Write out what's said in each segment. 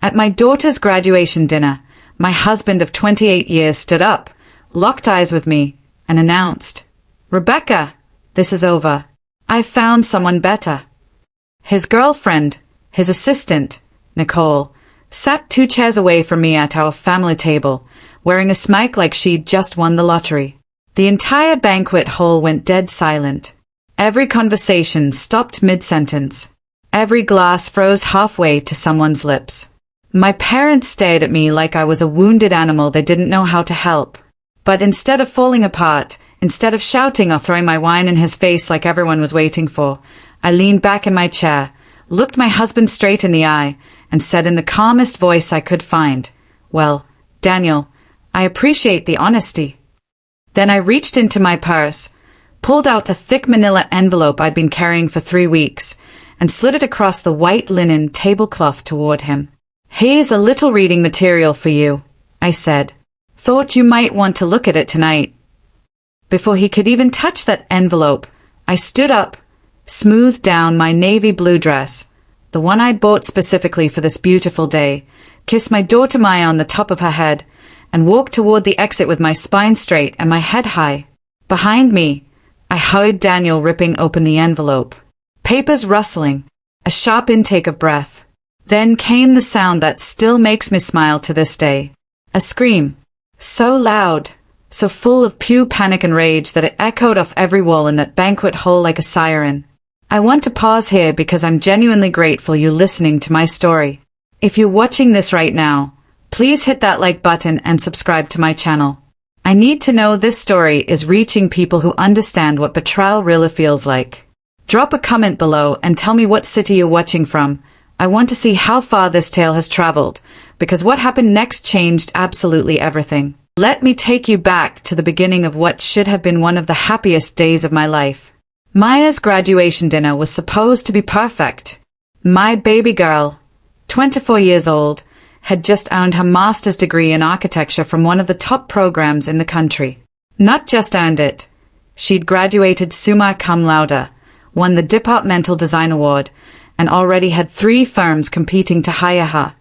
At my daughter's graduation dinner, my husband of 28 years stood up, locked eyes with me, and announced, "Rebecca, this is over. I found someone better." His girlfriend, his assistant, Nicole, sat 2 chairs away from me at our family table, wearing a smile like she'd just won the lottery. The entire banquet hall went dead silent. Every conversation stopped mid-sentence. Every glass froze halfway to someone's lips. My parents stared at me like I was a wounded animal they didn't know how to help. But instead of falling apart, instead of shouting or throwing my wine in his face like everyone was waiting for, I leaned back in my chair, looked my husband straight in the eye, and said in the calmest voice I could find, "Well, Daniel, I appreciate the honesty." Then I reached into my purse, pulled out a thick manila envelope I'd been carrying for 3 weeks, and slid it across the white linen tablecloth toward him. "Here's a little reading material for you," I said. "Thought you might want to look at it tonight." Before he could even touch that envelope, I stood up, smoothed down my navy blue dress, the one I'd bought specifically for this beautiful day, kissed my daughter Maya on the top of her head, and walked toward the exit with my spine straight and my head high. Behind me, I heard Daniel ripping open the envelope. Papers rustling, a sharp intake of breath. Then came the sound that still makes me smile to this day. A scream. So loud, so full of pure panic and rage that it echoed off every wall in that banquet hall like a siren. I want to pause here because I'm genuinely grateful you're listening to my story. If you're watching this right now, please hit that like button and subscribe to my channel. I need to know this story is reaching people who understand what betrayal really feels like. Drop a comment below and tell me what city you're watching from. I want to see how far this tale has traveled, because what happened next changed absolutely everything. Let me take you back to the beginning of what should have been one of the happiest days of my life. Maya's graduation dinner was supposed to be perfect. My baby girl, 24 years old, had just earned her master's degree in architecture from one of the top programs in the country. Not just earned it, she'd graduated summa cum laude, won the Departmental Design Award, and already had 3 firms competing to hire her.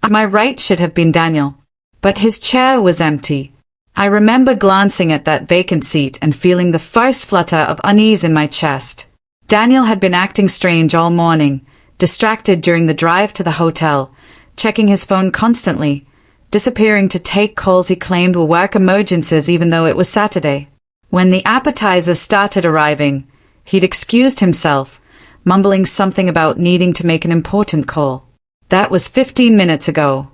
My right should have been Daniel, but his chair was empty. I remember glancing at that vacant seat and feeling the first flutter of unease in my chest. Daniel had been acting strange all morning, distracted during the drive to the hotel, checking his phone constantly, disappearing to take calls he claimed were work emergencies even though it was Saturday. When the appetizers started arriving, he'd excused himself, mumbling something about needing to make an important call. That was 15 minutes ago.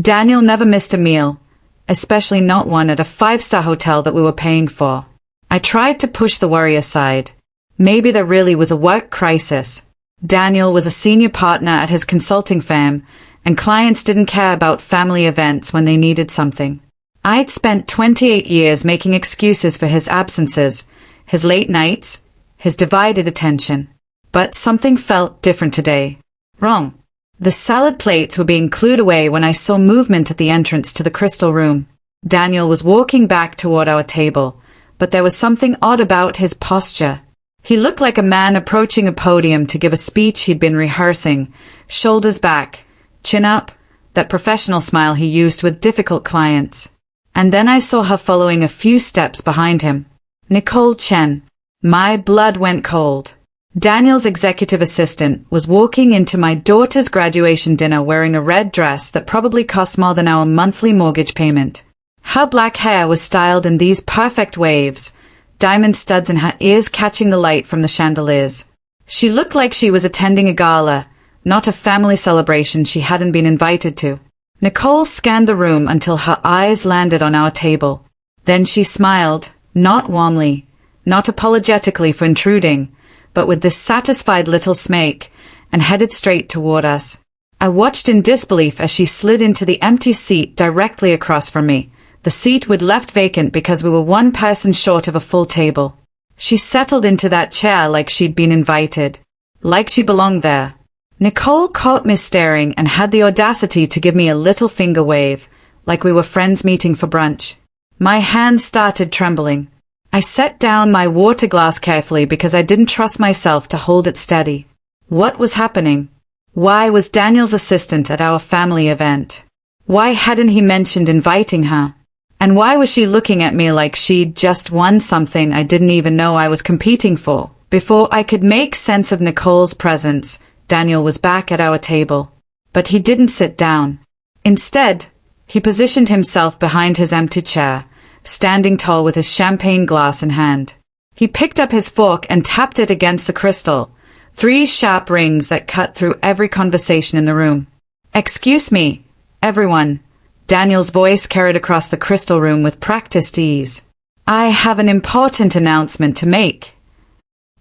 Daniel never missed a meal, especially not one at a 5-star hotel that we were paying for. I tried to push the worry aside. Maybe there really was a work crisis. Daniel was a senior partner at his consulting firm, and clients didn't care about family events when they needed something. I'd spent 28 years making excuses for his absences, his late nights, his divided attention. But something felt different today. Wrong. The salad plates were being cleared away when I saw movement at the entrance to the crystal room. Daniel was walking back toward our table, but there was something odd about his posture. He looked like a man approaching a podium to give a speech he'd been rehearsing, shoulders back, chin up, that professional smile he used with difficult clients. And then I saw her following a few steps behind him. Nicole Chen. My blood went cold. Daniel's executive assistant was walking into my daughter's graduation dinner wearing a red dress that probably cost more than our monthly mortgage payment. Her black hair was styled in these perfect waves, diamond studs in her ears catching the light from the chandeliers. She looked like she was attending a gala, not a family celebration she hadn't been invited to. Nicole scanned the room until her eyes landed on our table. Then she smiled, not warmly, not apologetically for intruding, but with this satisfied little smirk, and headed straight toward us. I watched in disbelief as she slid into the empty seat directly across from me, the seat we'd left vacant because we were one person short of a full table. She settled into that chair like she'd been invited, like she belonged there. Nicole caught me staring and had the audacity to give me a little finger wave, like we were friends meeting for brunch. My hand started trembling. I set down my water glass carefully because I didn't trust myself to hold it steady. What was happening? Why was Daniel's assistant at our family event? Why hadn't he mentioned inviting her? And why was she looking at me like she'd just won something I didn't even know I was competing for? Before I could make sense of Nicole's presence, Daniel was back at our table. But he didn't sit down. Instead, he positioned himself behind his empty chair, standing tall with his champagne glass in hand. He picked up his fork and tapped it against the crystal, 3 sharp rings that cut through every conversation in the room. "Excuse me, everyone," Daniel's voice carried across the crystal room with practiced ease. "I have an important announcement to make."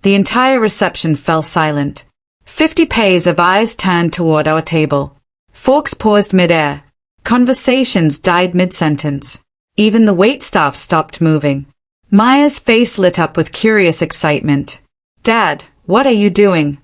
The entire reception fell silent. 50 pairs of eyes turned toward our table. Forks paused mid-air. Conversations died mid-sentence. Even the waitstaff stopped moving. Maya's face lit up with curious excitement. "Dad, what are you doing?"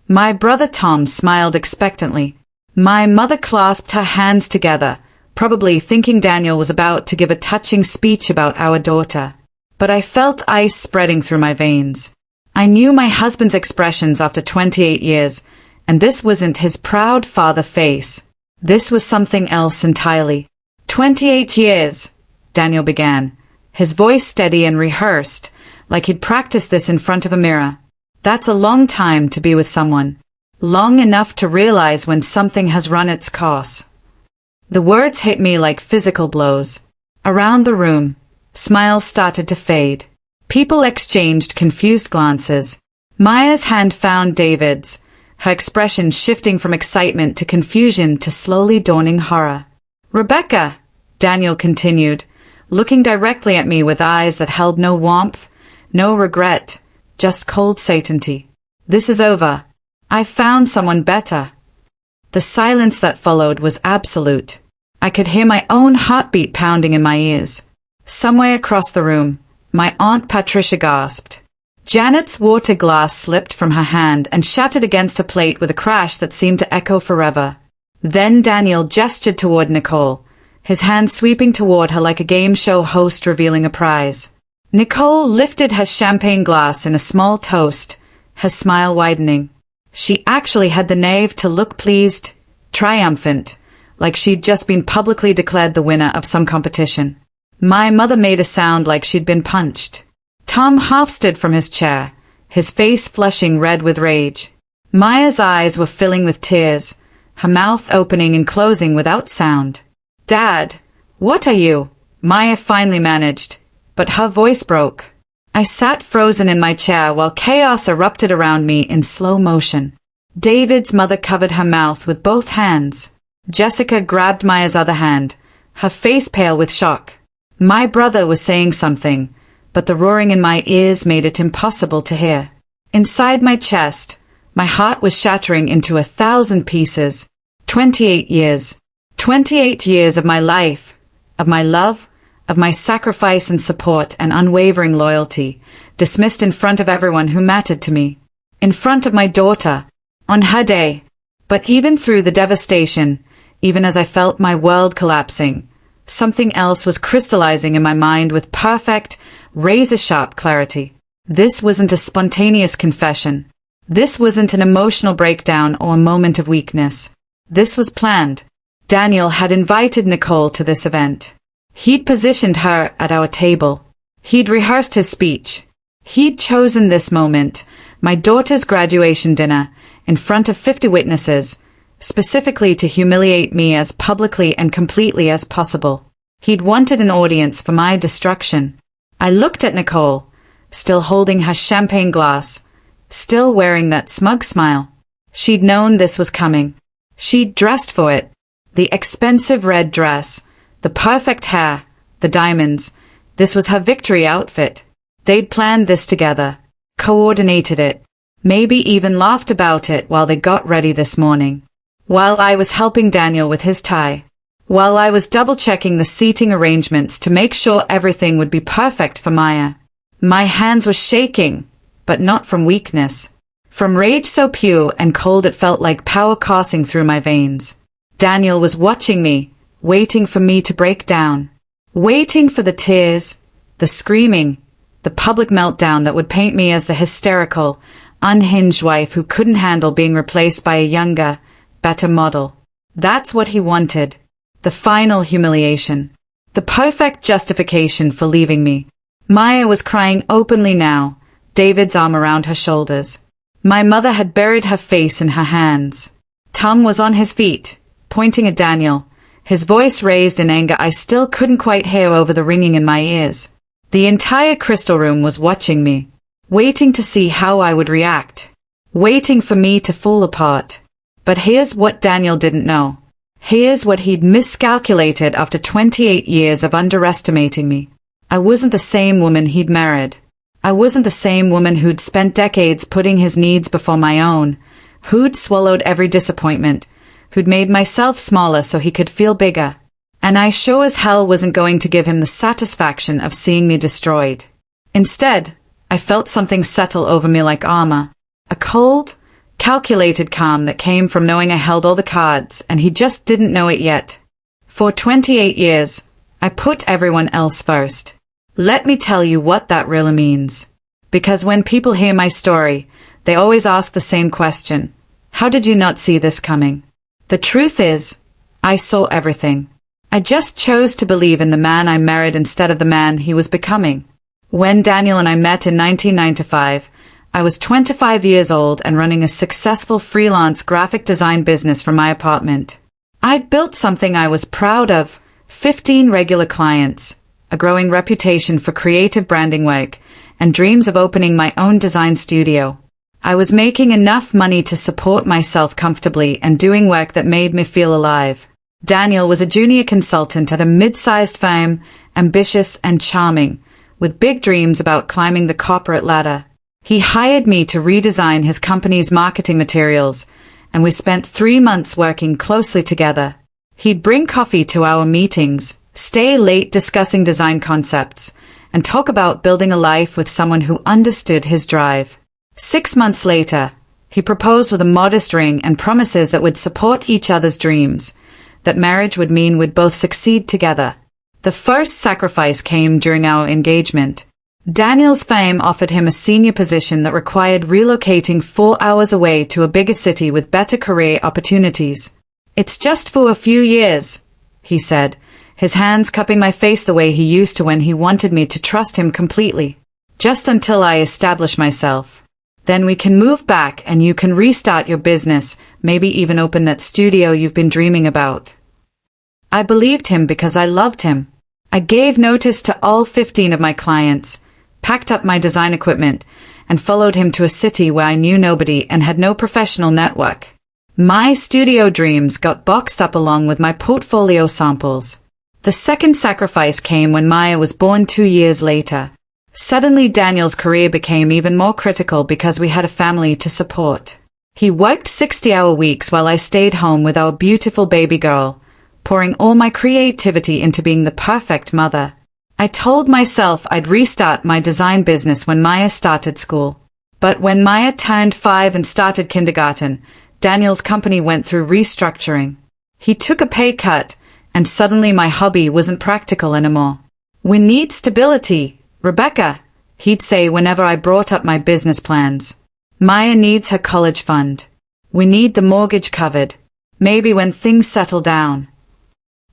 My brother Tom smiled expectantly. My mother clasped her hands together, probably thinking Daniel was about to give a touching speech about our daughter. But I felt ice spreading through my veins. I knew my husband's expressions after 28 years, and this wasn't his proud father face. This was something else entirely. 28 years, Daniel began, his voice steady and rehearsed, like he'd practiced this in front of a mirror. That's a long time to be with someone. Long enough to realize when something has run its course. The words hit me like physical blows. Around the room, smiles started to fade. People exchanged confused glances. Maya's hand found David's, her expression shifting from excitement to confusion to slowly dawning horror. "Rebecca," Daniel continued, looking directly at me with eyes that held no warmth, no regret, just cold certainty. "This is over. I found someone better." The silence that followed was absolute. I could hear my own heartbeat pounding in my ears. Somewhere across the room, my Aunt Patricia gasped. Janet's water glass slipped from her hand and shattered against a plate with a crash that seemed to echo forever. Then Daniel gestured toward Nicole, his hand sweeping toward her like a game show host revealing a prize. Nicole lifted her champagne glass in a small toast, her smile widening. She actually had the nerve to look pleased, triumphant, like she'd just been publicly declared the winner of some competition. My mother made a sound like she'd been punched. Tom half stood from his chair, his face flushing red with rage. Maya's eyes were filling with tears, her mouth opening and closing without sound. "Dad, what are you?" Maya finally managed, but her voice broke. I sat frozen in my chair while chaos erupted around me in slow motion. David's mother covered her mouth with both hands. Jessica grabbed Maya's other hand, her face pale with shock. My brother was saying something, but the roaring in my ears made it impossible to hear. Inside my chest, my heart was shattering into 1,000 pieces. 28 years. 28 years of my life, of my love, of my sacrifice and support and unwavering loyalty, dismissed in front of everyone who mattered to me. In front of my daughter, on her day. But even through the devastation, even as I felt my world collapsing, something else was crystallizing in my mind with perfect, razor-sharp clarity. This wasn't a spontaneous confession. This wasn't an emotional breakdown or a moment of weakness. This was planned. Daniel had invited Nicole to this event. He'd positioned her at our table. He'd rehearsed his speech. He'd chosen this moment, my daughter's graduation dinner, in front of 50 witnesses, specifically to humiliate me as publicly and completely as possible. He'd wanted an audience for my destruction. I looked at Nicole, still holding her champagne glass, still wearing that smug smile. She'd known this was coming. She'd dressed for it. The expensive red dress, the perfect hair, the diamonds. This was her victory outfit. They'd planned this together, coordinated it, maybe even laughed about it while they got ready this morning. While I was helping Daniel with his tie. While I was double-checking the seating arrangements to make sure everything would be perfect for Maya. My hands were shaking, but not from weakness. From rage so pure and cold it felt like power coursing through my veins. Daniel was watching me, waiting for me to break down. Waiting for the tears, the screaming, the public meltdown that would paint me as the hysterical, unhinged wife who couldn't handle being replaced by a younger, better model. That's what he wanted. The final humiliation. The perfect justification for leaving me. Maya was crying openly now, David's arm around her shoulders. My mother had buried her face in her hands. Tom was on his feet, pointing at Daniel, his voice raised in anger I still couldn't quite hear over the ringing in my ears. The entire crystal room was watching me, waiting to see how I would react, waiting for me to fall apart. But here's what Daniel didn't know. Here's what he'd miscalculated after 28 years of underestimating me. I wasn't the same woman he'd married. I wasn't the same woman who'd spent decades putting his needs before my own, who'd swallowed every disappointment, who'd made myself smaller so he could feel bigger. And I sure as hell wasn't going to give him the satisfaction of seeing me destroyed. Instead, I felt something settle over me like armor, a cold, calculated calm that came from knowing I held all the cards and he just didn't know it yet. For 28 years, I put everyone else first. Let me tell you what that really means. Because when people hear my story, they always ask the same question. How did you not see this coming? The truth is, I saw everything. I just chose to believe in the man I married instead of the man he was becoming. When Daniel and I met in 1995, I was 25 years old and running a successful freelance graphic design business from my apartment. I'd built something I was proud of, 15 regular clients, a growing reputation for creative branding work, and dreams of opening my own design studio. I was making enough money to support myself comfortably and doing work that made me feel alive. Daniel was a junior consultant at a mid-sized firm, ambitious and charming, with big dreams about climbing the corporate ladder. He hired me to redesign his company's marketing materials, and we spent 3 months working closely together. He'd bring coffee to our meetings, stay late discussing design concepts, and talk about building a life with someone who understood his drive. 6 months later, he proposed with a modest ring and promises that we'd support each other's dreams, that marriage would mean we'd both succeed together. The first sacrifice came during our engagement. Daniel's fame offered him a senior position that required relocating 4 hours away to a bigger city with better career opportunities. It's just for a few years, he said, his hands cupping my face the way he used to when he wanted me to trust him completely. Just until I establish myself. Then we can move back and you can restart your business, maybe even open that studio you've been dreaming about. I believed him because I loved him. I gave notice to all 15 of my clients, packed up my design equipment, and followed him to a city where I knew nobody and had no professional network. My studio dreams got boxed up along with my portfolio samples. The second sacrifice came when Maya was born 2 years later. Suddenly Daniel's career became even more critical because we had a family to support. He worked 60-hour weeks while I stayed home with our beautiful baby girl, pouring all my creativity into being the perfect mother. I told myself I'd restart my design business when Maya started school. But when Maya turned 5 and started kindergarten, Daniel's company went through restructuring. He took a pay cut, and suddenly my hobby wasn't practical anymore. We need stability, Rebecca, he'd say whenever I brought up my business plans. Maya needs her college fund. We need the mortgage covered. Maybe when things settle down.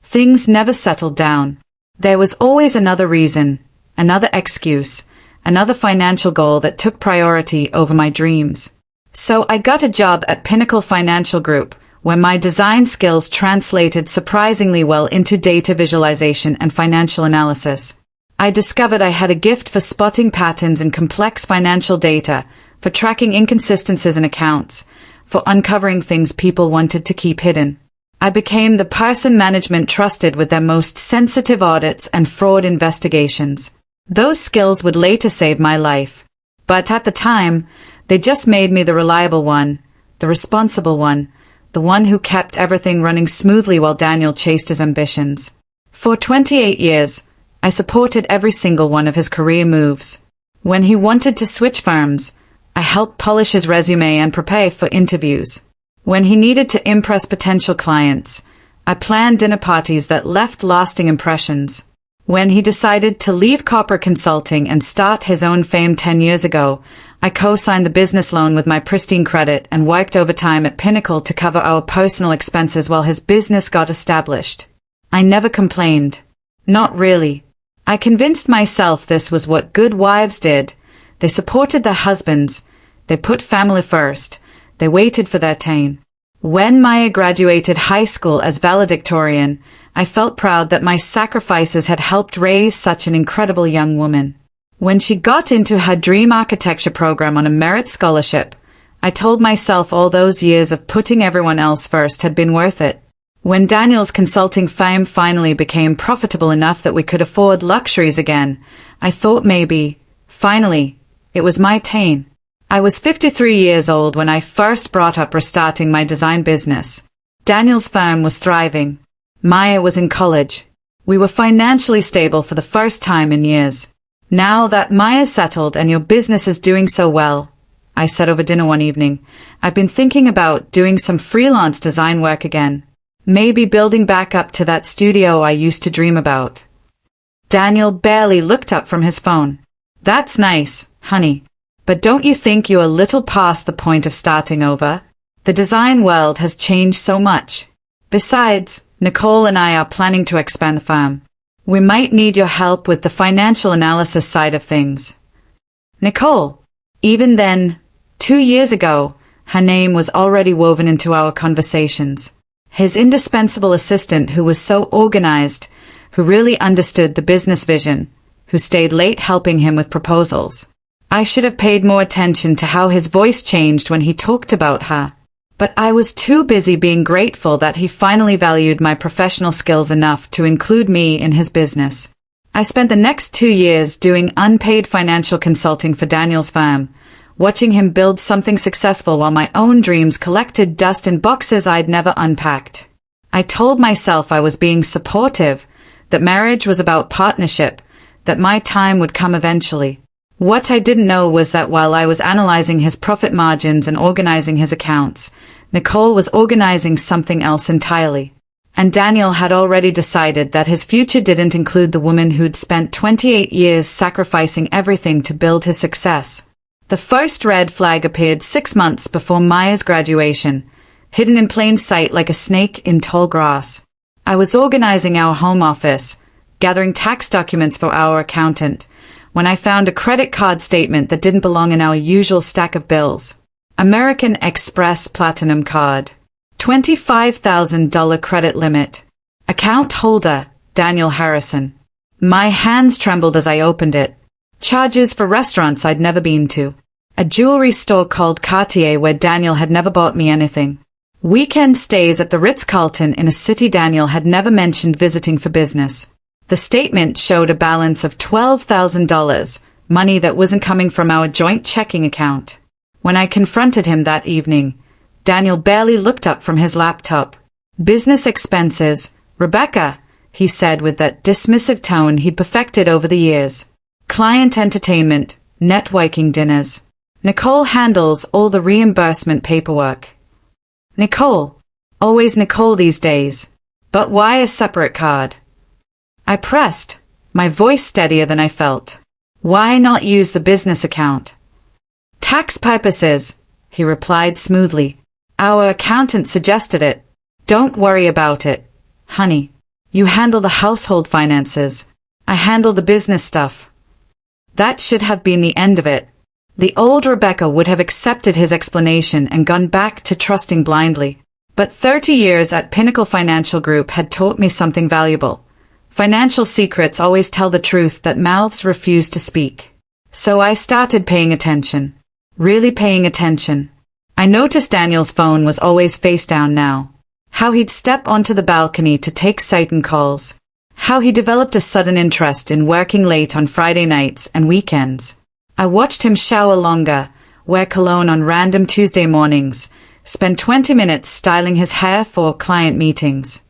Things never settled down. There was always another reason, another excuse, another financial goal that took priority over my dreams. So I got a job at Pinnacle Financial Group, where my design skills translated surprisingly well into data visualization and financial analysis. I discovered I had a gift for spotting patterns in complex financial data, for tracking inconsistencies in accounts, for uncovering things people wanted to keep hidden. I became the person management trusted with their most sensitive audits and fraud investigations. Those skills would later save my life. But at the time, they just made me the reliable one, the responsible one, the one who kept everything running smoothly while Daniel chased his ambitions. For 28 years, I supported every single one of his career moves. When he wanted to switch firms, I helped polish his resume and prepare for interviews. When he needed to impress potential clients, I planned dinner parties that left lasting impressions. When he decided to leave corporate consulting and start his own fame 10 years ago, I co-signed the business loan with my pristine credit and worked overtime at Pinnacle to cover our personal expenses while his business got established. I never complained. Not really. I convinced myself this was what good wives did. They supported their husbands. They put family first. They waited for their turn. When Maya graduated high school as valedictorian, I felt proud that my sacrifices had helped raise such an incredible young woman. When she got into her dream architecture program on a merit scholarship, I told myself all those years of putting everyone else first had been worth it. When Daniel's consulting firm finally became profitable enough that we could afford luxuries again, I thought maybe, finally, it was my turn. I was 53 years old when I first brought up restarting my design business. Daniel's firm was thriving. Maya was in college. We were financially stable for the first time in years. Now that Maya's settled and your business is doing so well, I said over dinner one evening, I've been thinking about doing some freelance design work again. Maybe building back up to that studio I used to dream about. Daniel barely looked up from his phone. That's nice, honey. But don't you think you're a little past the point of starting over? The design world has changed so much. Besides, Nicole and I are planning to expand the firm. We might need your help with the financial analysis side of things. Nicole. Even then, 2 years ago, her name was already woven into our conversations. His indispensable assistant who was so organized, who really understood the business vision, who stayed late helping him with proposals. I should have paid more attention to how his voice changed when he talked about her. But I was too busy being grateful that he finally valued my professional skills enough to include me in his business. I spent the next 2 years doing unpaid financial consulting for Daniel's firm, watching him build something successful while my own dreams collected dust in boxes I'd never unpacked. I told myself I was being supportive, that marriage was about partnership, that my time would come eventually. What I didn't know was that while I was analyzing his profit margins and organizing his accounts, Nicole was organizing something else entirely. And Daniel had already decided that his future didn't include the woman who'd spent 28 years sacrificing everything to build his success. The first red flag appeared 6 months before Maya's graduation, hidden in plain sight like a snake in tall grass. I was organizing our home office, gathering tax documents for our accountant, when I found a credit card statement that didn't belong in our usual stack of bills. American Express Platinum Card. $25,000 credit limit. Account holder, Daniel Harrison. My hands trembled as I opened it. Charges for restaurants I'd never been to. A jewelry store called Cartier where Daniel had never bought me anything. Weekend stays at the Ritz-Carlton in a city Daniel had never mentioned visiting for business. The statement showed a balance of $12,000, money that wasn't coming from our joint checking account. When I confronted him that evening, Daniel barely looked up from his laptop. Business expenses, Rebecca, he said with that dismissive tone he'd perfected over the years. Client entertainment, networking dinners. Nicole handles all the reimbursement paperwork. Nicole. Always Nicole these days. But why a separate card? I pressed, my voice steadier than I felt. Why not use the business account? Tax purposes, he replied smoothly. Our accountant suggested it. Don't worry about it, honey. You handle the household finances. I handle the business stuff. That should have been the end of it. The old Rebecca would have accepted his explanation and gone back to trusting blindly. But 30 years at Pinnacle Financial Group had taught me something valuable. Financial secrets always tell the truth that mouths refuse to speak. So I started paying attention. Really paying attention. I noticed Daniel's phone was always face down now. How he'd step onto the balcony to take certain calls. How he developed a sudden interest in working late on Friday nights and weekends. I watched him shower longer, wear cologne on random Tuesday mornings, spend 20 minutes styling his hair for client meetings.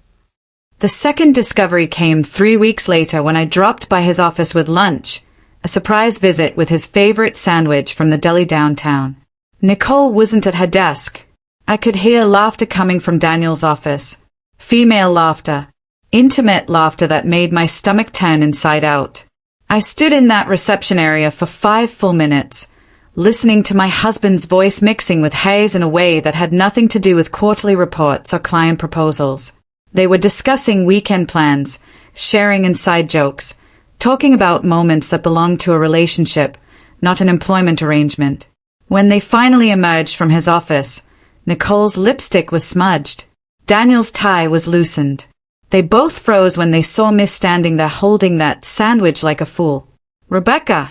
The second discovery came 3 weeks later when I dropped by his office with lunch, a surprise visit with his favorite sandwich from the deli downtown. Nicole wasn't at her desk. I could hear laughter coming from Daniel's office. Female laughter. Intimate laughter that made my stomach turn inside out. I stood in that reception area for 5 full minutes, listening to my husband's voice mixing with haze in a way that had nothing to do with quarterly reports or client proposals. They were discussing weekend plans, sharing inside jokes, talking about moments that belonged to a relationship, not an employment arrangement. When they finally emerged from his office, Nicole's lipstick was smudged. Daniel's tie was loosened. They both froze when they saw me standing there holding that sandwich like a fool. "Rebecca!"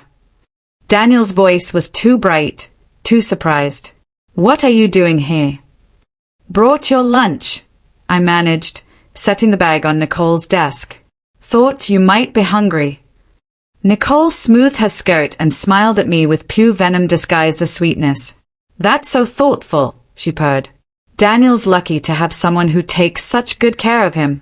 Daniel's voice was too bright, too surprised. "What are you doing here?" "Brought your lunch," I managed, setting the bag on Nicole's desk. "Thought you might be hungry." Nicole smoothed her skirt and smiled at me with pure venom disguised as sweetness. "That's so thoughtful," she purred. "Daniel's lucky to have someone who takes such good care of him."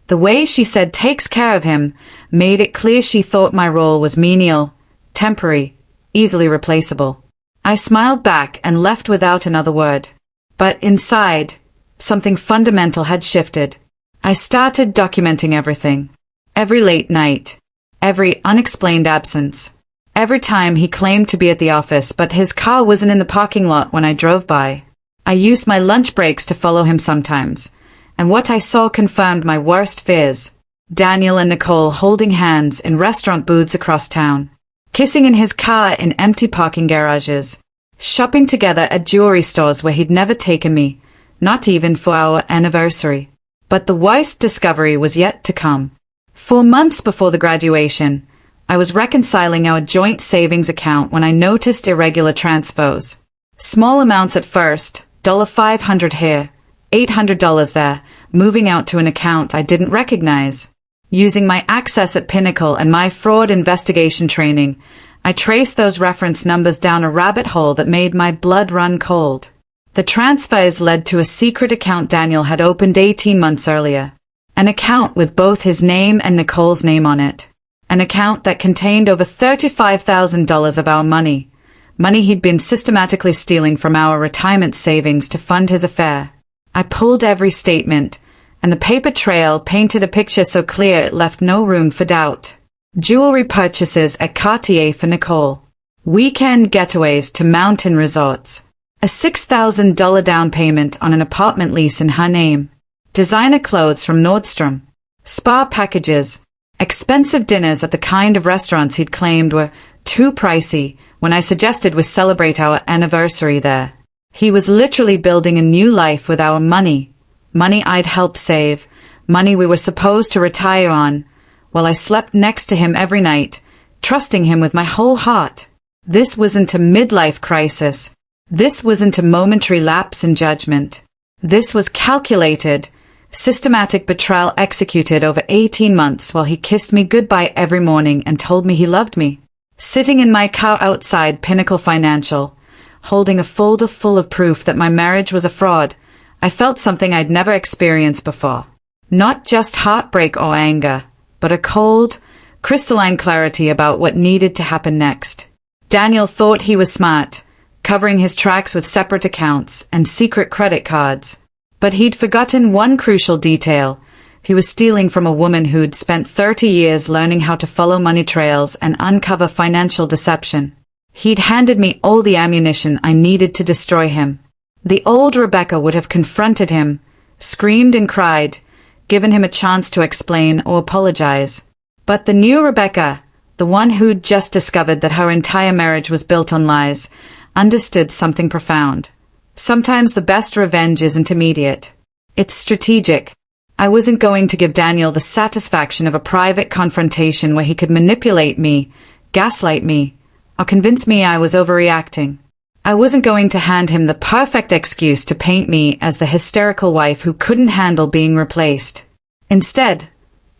The way she said "takes care of him" made it clear she thought my role was menial, temporary, easily replaceable. I smiled back and left without another word. But inside, something fundamental had shifted. I started documenting everything. Every late night. Every unexplained absence. Every time he claimed to be at the office but his car wasn't in the parking lot when I drove by. I used my lunch breaks to follow him sometimes. And what I saw confirmed my worst fears. Daniel and Nicole holding hands in restaurant booths across town. Kissing in his car in empty parking garages. Shopping together at jewelry stores where he'd never taken me, not even for our anniversary. But the worst discovery was yet to come. 4 months before the graduation, I was reconciling our joint savings account when I noticed irregular transfers. Small amounts at first, $500 here, $800 there, moving out to an account I didn't recognize. Using my access at Pinnacle and my fraud investigation training, I traced those reference numbers down a rabbit hole that made my blood run cold. The transfers led to a secret account Daniel had opened 18 months earlier. An account with both his name and Nicole's name on it. An account that contained over $35,000 of our money. Money he'd been systematically stealing from our retirement savings to fund his affair. I pulled every statement, and the paper trail painted a picture so clear it left no room for doubt. Jewelry purchases at Cartier for Nicole. Weekend getaways to mountain resorts. A $6,000 down payment on an apartment lease in her name. Designer clothes from Nordstrom. Spa packages. Expensive dinners at the kind of restaurants he'd claimed were too pricey when I suggested we celebrate our anniversary there. He was literally building a new life with our money. Money I'd helped save. Money we were supposed to retire on, while I slept next to him every night, trusting him with my whole heart. This wasn't a midlife crisis. This wasn't a momentary lapse in judgment. This was calculated, systematic betrayal executed over 18 months while he kissed me goodbye every morning and told me he loved me. Sitting in my car outside Pinnacle Financial, holding a folder full of proof that my marriage was a fraud, I felt something I'd never experienced before. Not just heartbreak or anger, but a cold, crystalline clarity about what needed to happen next. Daniel thought he was smart, covering his tracks with separate accounts and secret credit cards. But he'd forgotten one crucial detail. He was stealing from a woman who'd spent 30 years learning how to follow money trails and uncover financial deception. He'd handed me all the ammunition I needed to destroy him. The old Rebecca would have confronted him, screamed and cried, given him a chance to explain or apologize. But the new Rebecca, the one who'd just discovered that her entire marriage was built on lies, understood something profound. Sometimes the best revenge isn't immediate. It's strategic. I wasn't going to give Daniel the satisfaction of a private confrontation where he could manipulate me, gaslight me, or convince me I was overreacting. I wasn't going to hand him the perfect excuse to paint me as the hysterical wife who couldn't handle being replaced. Instead,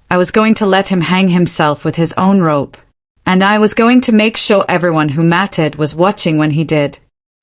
I was going to let him hang himself with his own rope. And I was going to make sure everyone who mattered was watching when he did.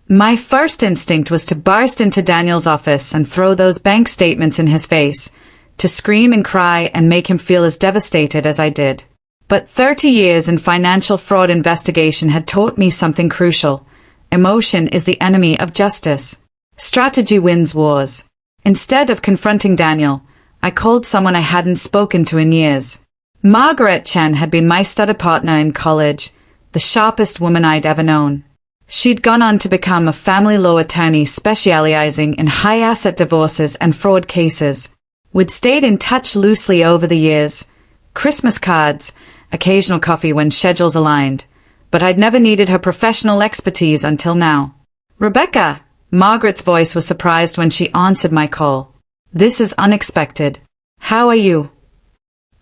My first instinct was to burst into Daniel's office and throw those bank statements in his face, to scream and cry and make him feel as devastated as I did. But 30 years in financial fraud investigation had taught me something crucial. Emotion is the enemy of justice. Strategy wins wars. Instead of confronting Daniel, I called someone I hadn't spoken to in years. Margaret Chen had been my study partner in college, the sharpest woman I'd ever known. She'd gone on to become a family law attorney specializing in high-asset divorces and fraud cases. We'd stayed in touch loosely over the years, Christmas cards, occasional coffee when schedules aligned, but I'd never needed her professional expertise until now. "Rebecca," Margaret's voice was surprised when she answered my call. "This is unexpected. How are you?"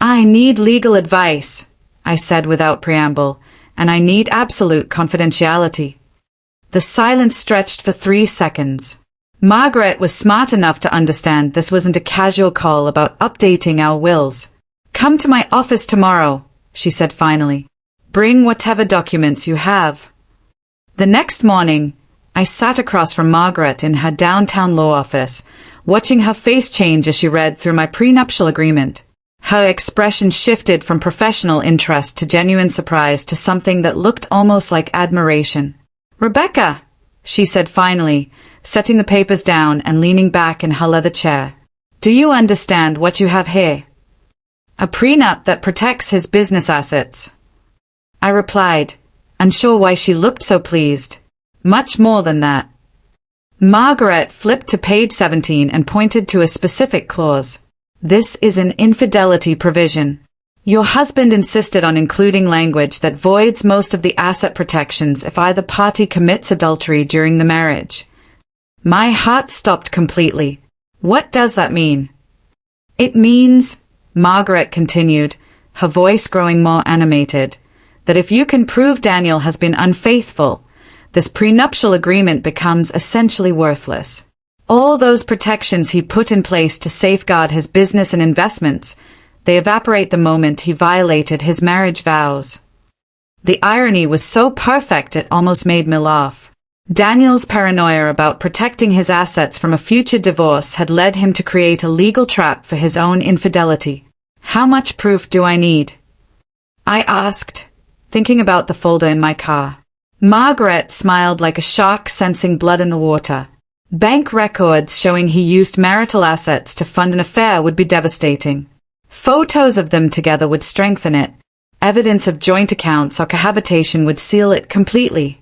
"I need legal advice," I said without preamble, "and I need absolute confidentiality." The silence stretched for 3 seconds. Margaret was smart enough to understand this wasn't a casual call about updating our wills. "Come to my office tomorrow," she said finally. "Bring whatever documents you have." The next morning, I sat across from Margaret in her downtown law office, watching her face change as she read through my prenuptial agreement. Her expression shifted from professional interest to genuine surprise to something that looked almost like admiration. "Rebecca," she said finally, setting the papers down and leaning back in her leather chair. "Do you understand what you have here?" "A prenup that protects his business assets," I replied, unsure why she looked so pleased. "Much more than that." Margaret flipped to page 17 and pointed to a specific clause. "This is an infidelity provision. Your husband insisted on including language that voids most of the asset protections if either party commits adultery during the marriage." My heart stopped completely. "What does that mean?" "It means," Margaret continued, her voice growing more animated, "that if you can prove Daniel has been unfaithful, this prenuptial agreement becomes essentially worthless. All those protections he put in place to safeguard his business and investments, they evaporate the moment he violated his marriage vows." The irony was so perfect it almost made me laugh. Daniel's paranoia about protecting his assets from a future divorce had led him to create a legal trap for his own infidelity. "How much proof do I need?" I asked, thinking about the folder in my car. Margaret smiled like a shark sensing blood in the water. "Bank records showing he used marital assets to fund an affair would be devastating. Photos of them together would strengthen it. Evidence of joint accounts or cohabitation would seal it completely."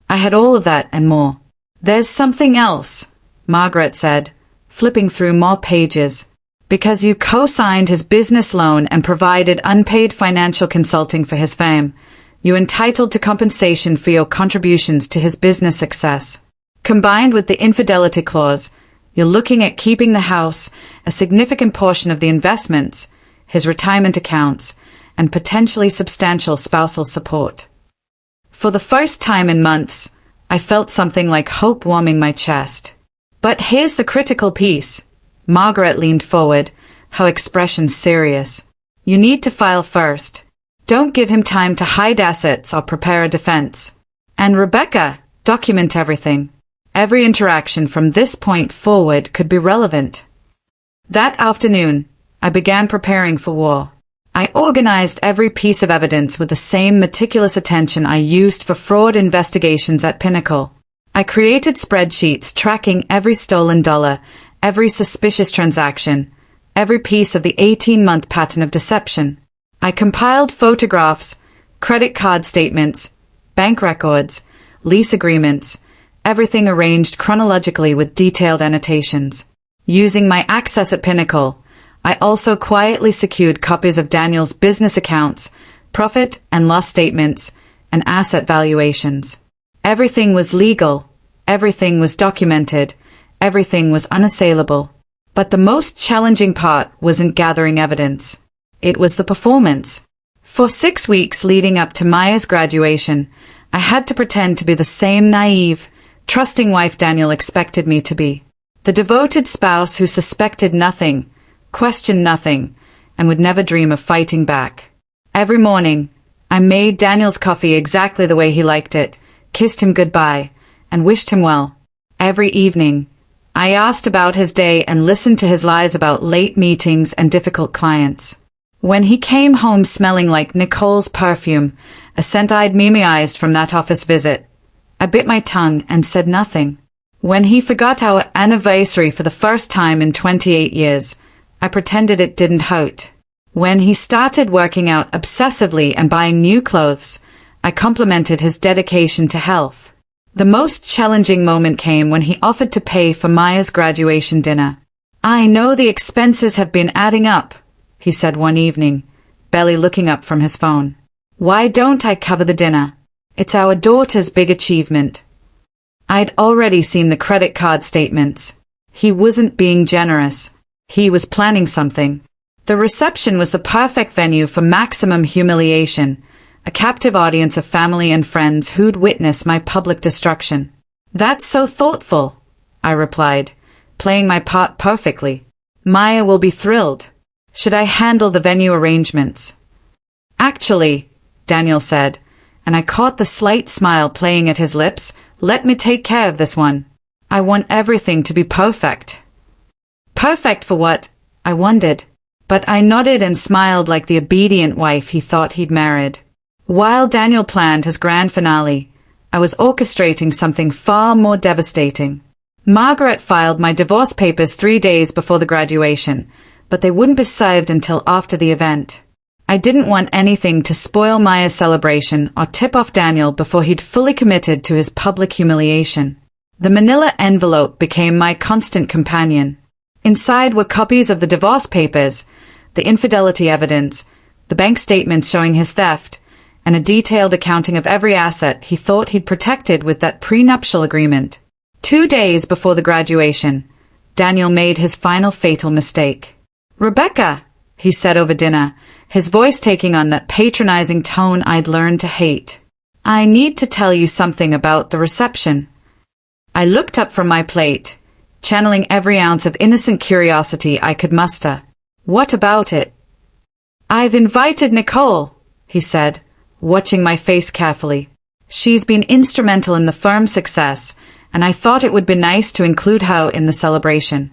I had all of that and more. "There's something else," Margaret said, flipping through more pages. "Because you co-signed his business loan and provided unpaid financial consulting for his firm, you're entitled to compensation for your contributions to his business success. Combined with the infidelity clause, you're looking at keeping the house, a significant portion of the investments, his retirement accounts, and potentially substantial spousal support." For the first time in months, I felt something like hope warming my chest. "But here's the critical piece." Margaret leaned forward, her expression serious. "You need to file first. Don't give him time to hide assets or prepare a defense. And Rebecca, document everything. Every interaction from this point forward could be relevant." That afternoon, I began preparing for war. I organized every piece of evidence with the same meticulous attention I used for fraud investigations at Pinnacle. I created spreadsheets tracking every stolen dollar, every suspicious transaction, every piece of the 18-month pattern of deception. I compiled photographs, credit card statements, bank records, lease agreements, everything arranged chronologically with detailed annotations. Using my access at Pinnacle, I also quietly secured copies of Daniel's business accounts, profit and loss statements, and asset valuations. Everything was legal, everything was documented, everything was unassailable. But the most challenging part wasn't gathering evidence. It was the performance. For 6 weeks leading up to Maya's graduation, I had to pretend to be the same naive, trusting wife Daniel expected me to be. The devoted spouse who suspected nothing, questioned nothing, and would never dream of fighting back. Every morning, I made Daniel's coffee exactly the way he liked it, kissed him goodbye, and wished him well. Every evening, I asked about his day and listened to his lies about late meetings and difficult clients. When he came home smelling like Nicole's perfume, a scent I'd memorized from that office visit, I bit my tongue and said nothing. When he forgot our anniversary for the first time in 28 years, I pretended it didn't hurt. When he started working out obsessively and buying new clothes, I complimented his dedication to health. The most challenging moment came when he offered to pay for Maya's graduation dinner. "I know the expenses have been adding up," he said one evening, barely looking up from his phone. "Why don't I cover the dinner? It's our daughter's big achievement." I'd already seen the credit card statements. He wasn't being generous. He was planning something. The reception was the perfect venue for maximum humiliation, a captive audience of family and friends who'd witness my public destruction. "That's so thoughtful," I replied, playing my part perfectly. "Maya will be thrilled. Should I handle the venue arrangements?" "Actually," Daniel said, and I caught the slight smile playing at his lips, "let me take care of this one. I want everything to be perfect." Perfect for what? I wondered. But I nodded and smiled like the obedient wife he thought he'd married. While Daniel planned his grand finale, I was orchestrating something far more devastating. Margaret filed my divorce papers 3 days before the graduation, but they wouldn't be served until after the event. I didn't want anything to spoil Maya's celebration or tip off Daniel before he'd fully committed to his public humiliation. The manila envelope became my constant companion. Inside were copies of the divorce papers, the infidelity evidence, the bank statements showing his theft, and a detailed accounting of every asset he thought he'd protected with that prenuptial agreement. 2 days before the graduation, Daniel made his final fatal mistake. "Rebecca," he said over dinner, his voice taking on that patronizing tone I'd learned to hate. "I need to tell you something about the reception." I looked up from my plate, channeling every ounce of innocent curiosity I could muster. "What about it?" "I've invited Nicole," he said, watching my face carefully. "She's been instrumental in the firm's success, and I thought it would be nice to include her in the celebration."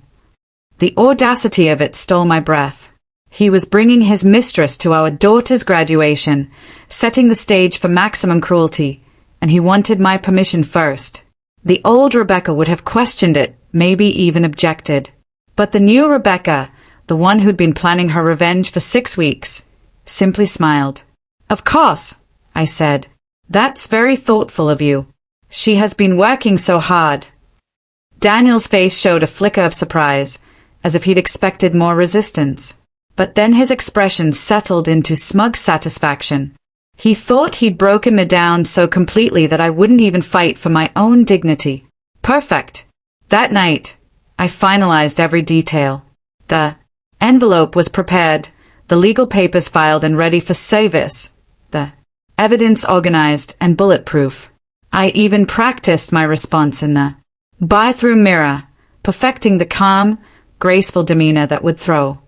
The audacity of it stole my breath. He was bringing his mistress to our daughter's graduation, setting the stage for maximum cruelty, and he wanted my permission first. The old Rebecca would have questioned it, maybe even objected. But the new Rebecca, the one who'd been planning her revenge for 6 weeks, simply smiled. "Of course," I said. "That's very thoughtful of you. She has been working so hard." Daniel's face showed a flicker of surprise, as if he'd expected more resistance. But then his expression settled into smug satisfaction. He thought he'd broken me down so completely that I wouldn't even fight for my own dignity. Perfect. That night, I finalized every detail. The envelope was prepared, the legal papers filed and ready for service, the evidence organized and bulletproof. I even practiced my response in the bathroom mirror, perfecting the calm, graceful demeanor that would throw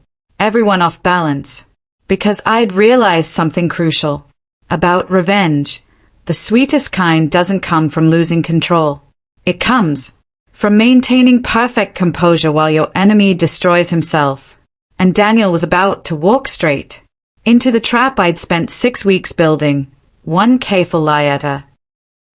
everyone off balance. Because I'd realized something crucial. About revenge. The sweetest kind doesn't come from losing control. It comes from maintaining perfect composure while your enemy destroys himself. And Daniel was about to walk straight into the trap I'd spent 6 weeks building, one careful lie at a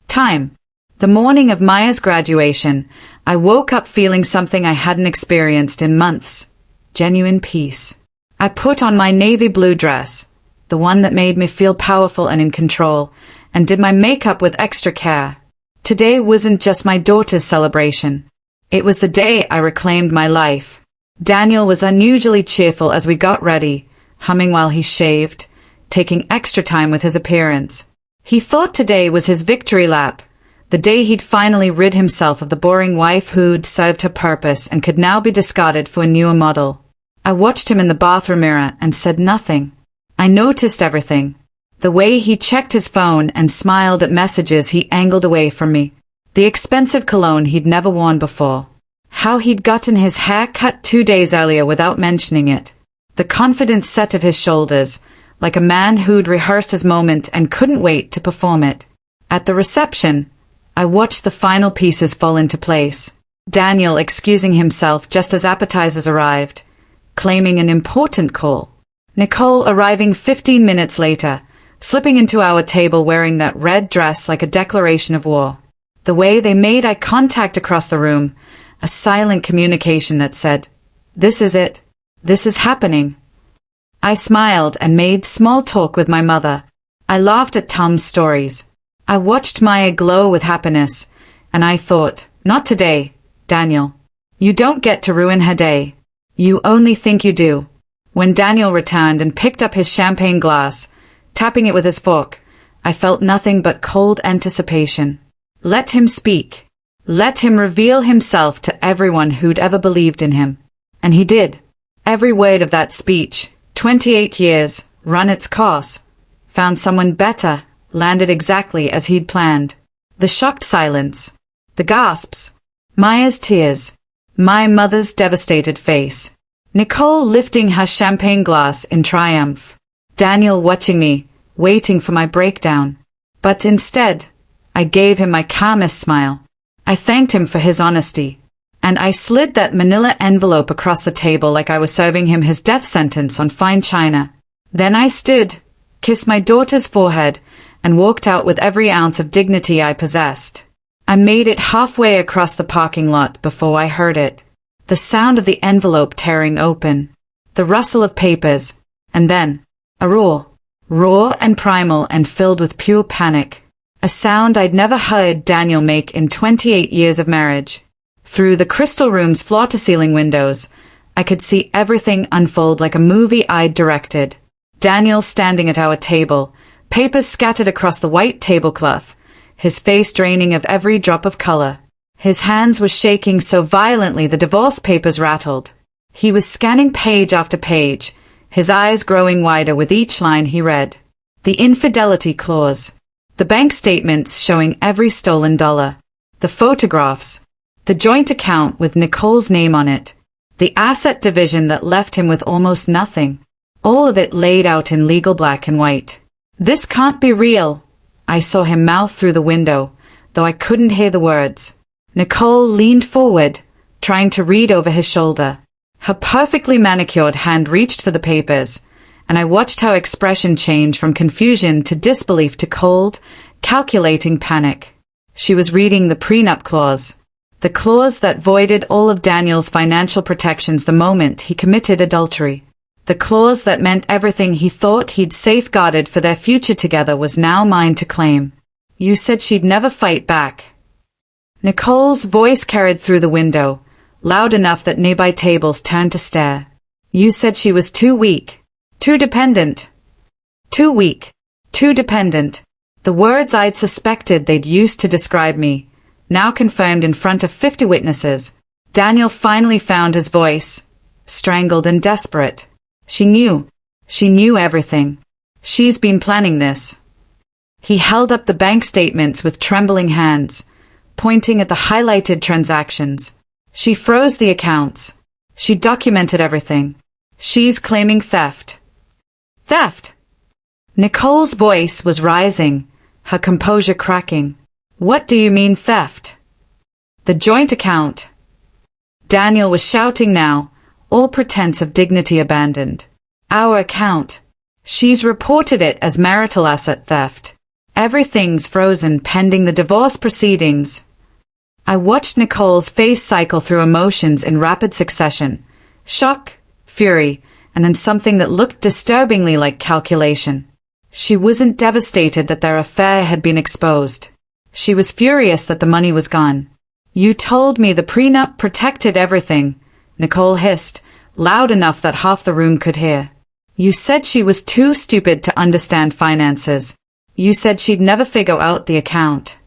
time. The morning of Maya's graduation, I woke up feeling something I hadn't experienced in months. Genuine peace. I put on my navy blue dress, the one that made me feel powerful and in control, and did my makeup with extra care. Today wasn't just my daughter's celebration. It was the day I reclaimed my life. Daniel was unusually cheerful as we got ready, humming while he shaved, taking extra time with his appearance. He thought today was his victory lap, the day he'd finally rid himself of the boring wife who'd served her purpose and could now be discarded for a newer model. I watched him in the bathroom mirror and said nothing. I noticed everything. The way he checked his phone and smiled at messages he angled away from me. The expensive cologne he'd never worn before. How he'd gotten his hair cut 2 days earlier without mentioning it. The confident set of his shoulders, like a man who'd rehearsed his moment and couldn't wait to perform it. At the reception, I watched the final pieces fall into place. Daniel excusing himself just as appetizers arrived, claiming an important call. Nicole arriving 15 minutes later, slipping into our table wearing that red dress like a declaration of war. The way they made eye contact across the room, a silent communication that said, "This is it." This is happening. I smiled and made small talk with my mother. I laughed at Tom's stories. I watched Maya glow with happiness, and I thought, not today, Daniel. You don't get to ruin her day. You only think you do. When Daniel returned and picked up his champagne glass, tapping it with his fork, I felt nothing but cold anticipation. Let him speak. Let him reveal himself to everyone who'd ever believed in him. And he did. Every word of that speech, 28 years, run its course, found someone better, landed exactly as he'd planned. The shocked silence, the gasps, Maya's tears, my mother's devastated face, Nicole lifting her champagne glass in triumph, Daniel watching me, waiting for my breakdown. But instead, I gave him my calmest smile. I thanked him for his honesty, and I slid that manila envelope across the table like I was serving him his death sentence on fine china. Then I stood, kissed my daughter's forehead, and walked out with every ounce of dignity I possessed. I made it halfway across the parking lot before I heard it. The sound of the envelope tearing open, the rustle of papers, and then a roar. Raw and primal and filled with pure panic. A sound I'd never heard Daniel make in 28 years of marriage. Through the crystal room's floor-to-ceiling windows, I could see everything unfold like a movie I'd directed. Daniel standing at our table, papers scattered across the white tablecloth, his face draining of every drop of color. His hands were shaking so violently the divorce papers rattled. He was scanning page after page, his eyes growing wider with each line he read. The infidelity clause, the bank statements showing every stolen dollar, the photographs, the joint account with Nicole's name on it, the asset division that left him with almost nothing, all of it laid out in legal black and white. This can't be real, I saw him mouth through the window, though I couldn't hear the words. Nicole leaned forward, trying to read over his shoulder. Her perfectly manicured hand reached for the papers, and I watched her expression change from confusion to disbelief to cold, calculating panic. She was reading the prenup clause, the clause that voided all of Daniel's financial protections the moment he committed adultery. The clause that meant everything he thought he'd safeguarded for their future together was now mine to claim. You said she'd never fight back. Nicole's voice carried through the window, loud enough that nearby tables turned to stare. You said she was too weak, too dependent. Too weak, too dependent. The words I'd suspected they'd used to describe me, now confirmed in front of 50 witnesses. Daniel finally found his voice, strangled and desperate. She knew everything. She's been planning this. He held up the bank statements with trembling hands, pointing at the highlighted transactions. She froze the accounts. She documented everything. She's claiming theft. Theft! Nicole's voice was rising, her composure cracking. What do you mean theft? The joint account. Daniel was shouting now, all pretense of dignity abandoned. Our account. She's reported it as marital asset theft. Everything's frozen pending the divorce proceedings. I watched Nicole's face cycle through emotions in rapid succession. Shock, fury, and then something that looked disturbingly like calculation. She wasn't devastated that their affair had been exposed. She was furious that the money was gone. You told me the prenup protected everything, Nicole hissed, loud enough that half the room could hear. You said she was too stupid to understand finances. You said she'd never figure out the account.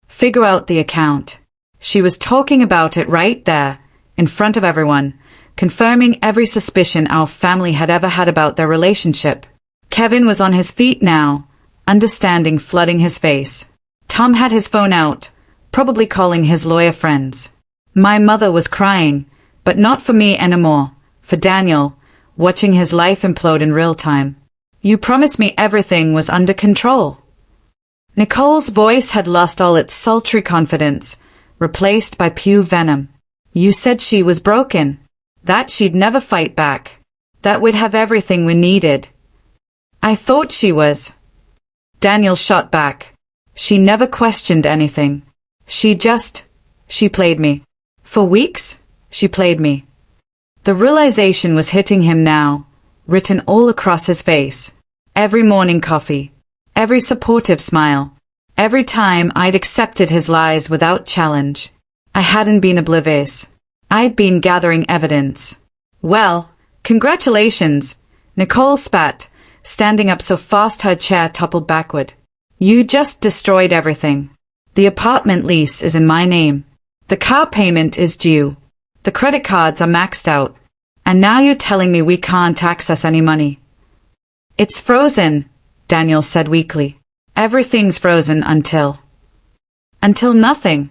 Figure out the account. She was talking about it right there, in front of everyone, confirming every suspicion our family had ever had about their relationship. Kevin was on his feet now, understanding flooding his face. Tom had his phone out, probably calling his lawyer friends. My mother was crying, but not for me anymore, for Daniel, watching his life implode in real time. You promised me everything was under control. Nicole's voice had lost all its sultry confidence, replaced by pure venom. You said she was broken, that she'd never fight back, that we'd have everything we needed. I thought she was. Daniel shot back. She never questioned anything. She played me. For weeks, she played me. The realization was hitting him now, written all across his face. Every morning coffee, every supportive smile, every time I'd accepted his lies without challenge. I hadn't been oblivious. I'd been gathering evidence. Well, congratulations, Nicole spat, standing up so fast her chair toppled backward. You just destroyed everything. The apartment lease is in my name. The car payment is due. The credit cards are maxed out. And now you're telling me we can't access any money. It's frozen, Daniel said weakly. Everything's frozen until nothing.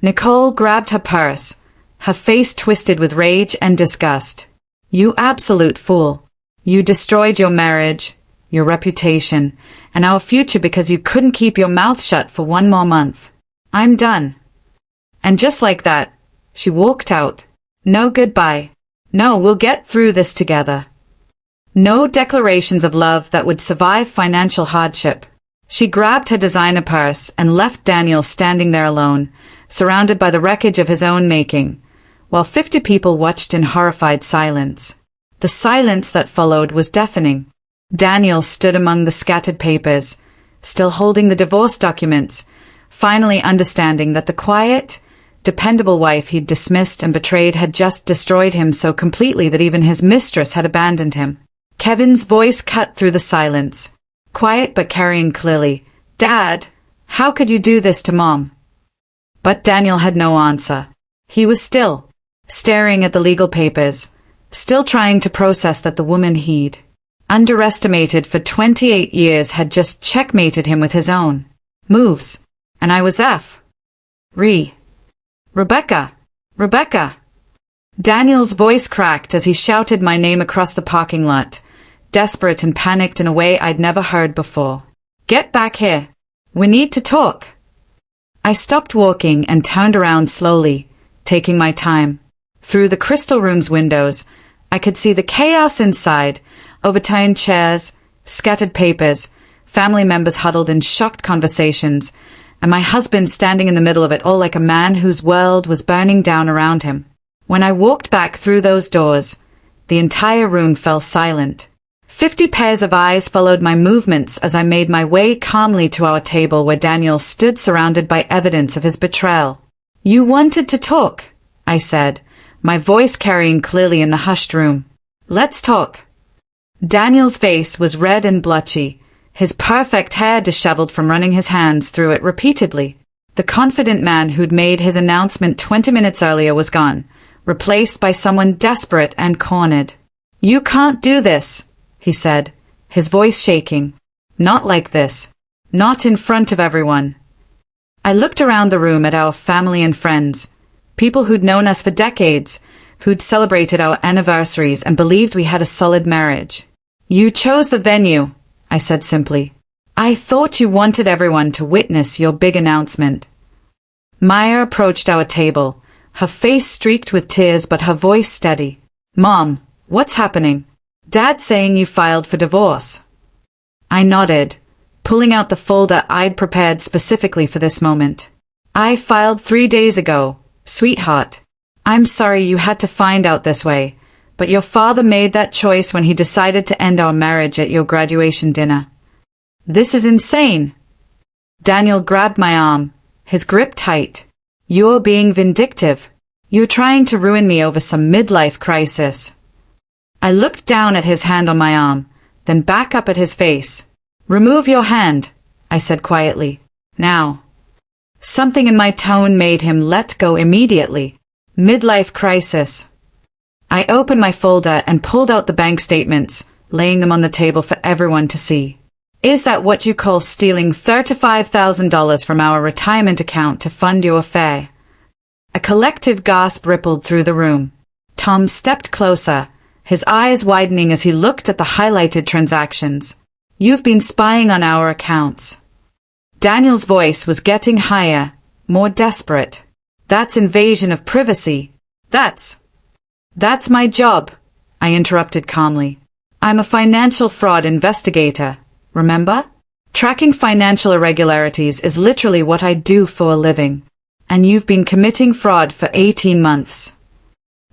Nicole grabbed her purse, her face twisted with rage and disgust. You absolute fool. You destroyed your marriage, your reputation, and our future because you couldn't keep your mouth shut for one more month. I'm done. And just like that, she walked out. No goodbye. No, we'll get through this together. No declarations of love that would survive financial hardship. She grabbed her designer purse and left Daniel standing there alone, surrounded by the wreckage of his own making, while 50 people watched in horrified silence. The silence that followed was deafening. Daniel stood among the scattered papers, still holding the divorce documents, finally understanding that the quiet, dependable wife he'd dismissed and betrayed had just destroyed him so completely that even his mistress had abandoned him. Kevin's voice cut through the silence, quiet but carrying clearly, "Dad, how could you do this to Mom?" But Daniel had no answer. He was still staring at the legal papers, still trying to process that the woman he'd underestimated for 28 years had just checkmated him with his own moves. And I was Rebecca! Rebecca! Daniel's voice cracked as he shouted my name across the parking lot, desperate and panicked in a way I'd never heard before. Get back here. We need to talk. I stopped walking and turned around slowly, taking my time. Through the crystal room's windows, I could see the chaos inside, overturned chairs, scattered papers, family members huddled in shocked conversations, and my husband standing in the middle of it all like a man whose world was burning down around him. When I walked back through those doors, the entire room fell silent. 50 pairs of eyes followed my movements as I made my way calmly to our table where Daniel stood surrounded by evidence of his betrayal. You wanted to talk, I said, my voice carrying clearly in the hushed room. Let's talk. Daniel's face was red and blotchy, his perfect hair disheveled from running his hands through it repeatedly. The confident man who'd made his announcement 20 minutes earlier was gone, replaced by someone desperate and cornered. You can't do this, he said, his voice shaking. Not like this. Not in front of everyone. I looked around the room at our family and friends, people who'd known us for decades, who'd celebrated our anniversaries and believed we had a solid marriage. You chose the venue, I said simply. I thought you wanted everyone to witness your big announcement. Maya approached our table, her face streaked with tears but her voice steady. Mom, what's happening? Dad's saying you filed for divorce. I nodded, pulling out the folder I'd prepared specifically for this moment. I filed 3 days ago, sweetheart. I'm sorry you had to find out this way, but your father made that choice when he decided to end our marriage at your graduation dinner. This is insane. Daniel grabbed my arm, his grip tight. You're being vindictive. You're trying to ruin me over some midlife crisis. I looked down at his hand on my arm, then back up at his face. Remove your hand, I said quietly. Now. Something in my tone made him let go immediately. Midlife crisis. I opened my folder and pulled out the bank statements, laying them on the table for everyone to see. Is that what you call stealing $35,000 from our retirement account to fund your affair? A collective gasp rippled through the room. Tom stepped closer, his eyes widening as he looked at the highlighted transactions. You've been spying on our accounts. Daniel's voice was getting higher, more desperate. That's invasion of privacy. That's my job, I interrupted calmly. I'm a financial fraud investigator, remember? Tracking financial irregularities is literally what I do for a living. And you've been committing fraud for 18 months.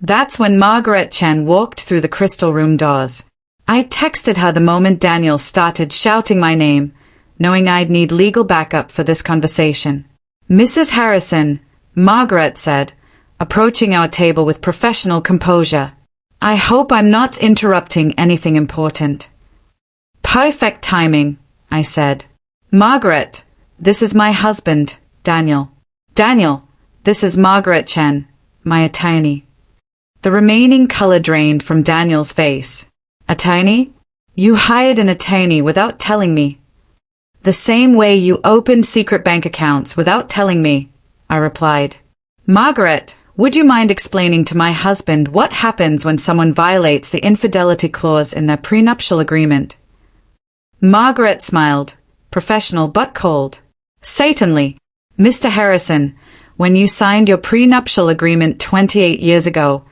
That's when Margaret Chen walked through the crystal room doors. I texted her the moment Daniel started shouting my name, knowing I'd need legal backup for this conversation. Mrs. Harrison, Margaret said, approaching our table with professional composure. I hope I'm not interrupting anything important. Perfect timing, I said. Margaret, this is my husband, Daniel. Daniel, this is Margaret Chen, my attorney. The remaining color drained from Daniel's face. Attorney? You hired an attorney without telling me. The same way you opened secret bank accounts without telling me, I replied. Margaret, would you mind explaining to my husband what happens when someone violates the infidelity clause in their prenuptial agreement? Margaret smiled, professional but cold. Certainly, Mr. Harrison, when you signed your prenuptial agreement 28 years ago,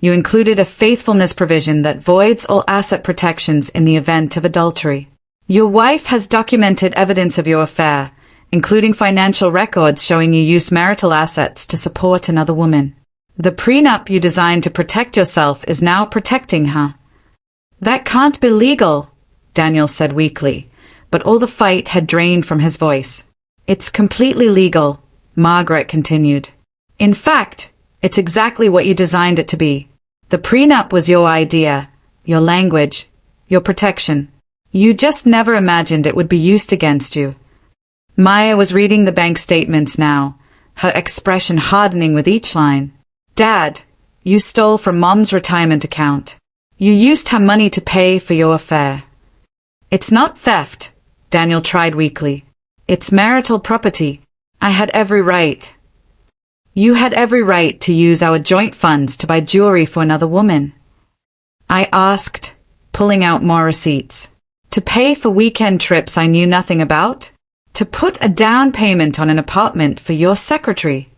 you included a faithfulness provision that voids all asset protections in the event of adultery. Your wife has documented evidence of your affair, including financial records showing you used marital assets to support another woman. The prenup you designed to protect yourself is now protecting her. That can't be legal, Daniel said weakly, but all the fight had drained from his voice. It's completely legal, Margaret continued. In fact, it's exactly what you designed it to be. The prenup was your idea, your language, your protection. You just never imagined it would be used against you. Maya was reading the bank statements now, her expression hardening with each line. Dad, you stole from Mom's retirement account. You used her money to pay for your affair. It's not theft, Daniel tried weakly. It's marital property. I had every right. You had every right to use our joint funds to buy jewelry for another woman. I asked, pulling out more receipts. To pay for weekend trips I knew nothing about? To put a down payment on an apartment for your secretary?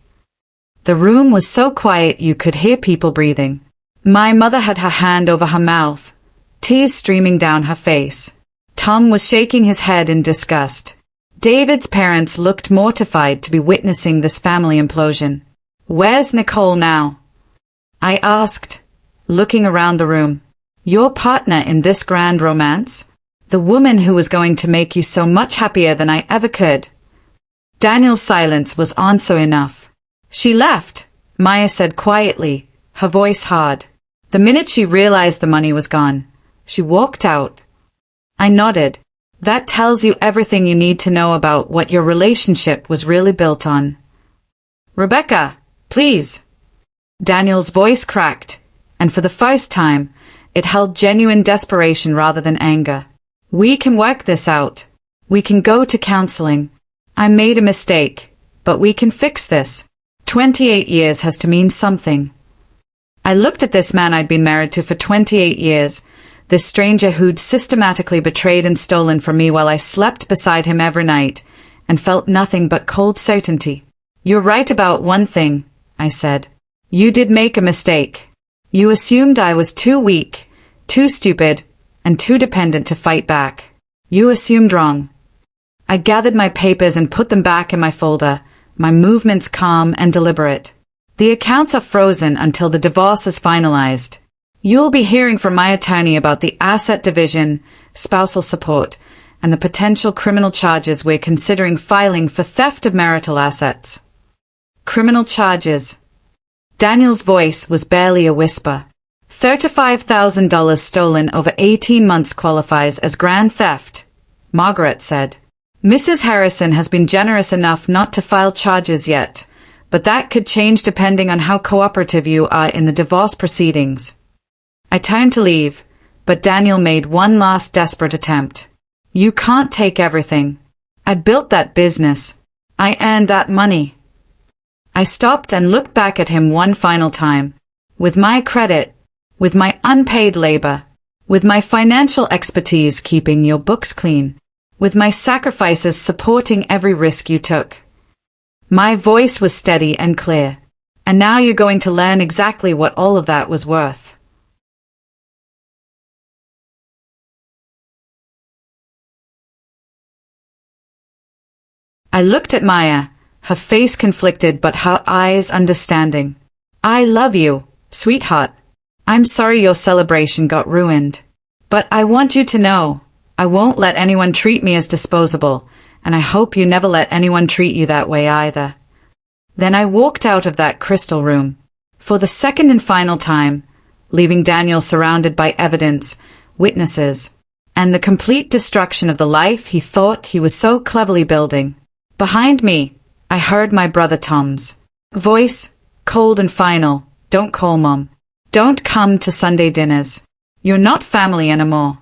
The room was so quiet you could hear people breathing. My mother had her hand over her mouth, tears streaming down her face. Tom was shaking his head in disgust. David's parents looked mortified to be witnessing this family implosion. Where's Nicole now? I asked, looking around the room. Your partner in this grand romance? The woman who was going to make you so much happier than I ever could. Daniel's silence was answer enough. She left, Maya said quietly, her voice hard. The minute she realized the money was gone, she walked out. I nodded. That tells you everything you need to know about what your relationship was really built on. Rebecca, please. Daniel's voice cracked, and for the first time, it held genuine desperation rather than anger. We can work this out. We can go to counseling. I made a mistake, but we can fix this. 28 years has to mean something. I looked at this man I'd been married to for 28 years, this stranger who'd systematically betrayed and stolen from me while I slept beside him every night, and felt nothing but cold certainty. You're right about one thing, I said. You did make a mistake. You assumed I was too weak, too stupid, and too dependent to fight back. You assumed wrong. I gathered my papers and put them back in my folder, my movements calm and deliberate. The accounts are frozen until the divorce is finalized. You'll be hearing from my attorney about the asset division, spousal support, and the potential criminal charges we're considering filing for theft of marital assets. Criminal charges. Daniel's voice was barely a whisper. $35,000 stolen over 18 months qualifies as grand theft, Margaret said. Mrs. Harrison has been generous enough not to file charges yet, but that could change depending on how cooperative you are in the divorce proceedings. I turned to leave, but Daniel made one last desperate attempt. You can't take everything. I built that business. I earned that money. I stopped and looked back at him one final time. With my credit, with my unpaid labor, with my financial expertise keeping your books clean, with my sacrifices supporting every risk you took. My voice was steady and clear. And now you're going to learn exactly what all of that was worth. I looked at Maya, her face conflicted but her eyes understanding. I love you, "Sweetheart, I'm sorry your celebration got ruined. But I want you to know, I won't let anyone treat me as disposable, and I hope you never let anyone treat you that way either." Then I walked out of that crystal room, for the second and final time, leaving Daniel surrounded by evidence, witnesses, and the complete destruction of the life he thought he was so cleverly building. Behind me, I heard my brother Tom's voice, cold and final. "Don't call Mom. Don't come to Sunday dinners. You're not family anymore."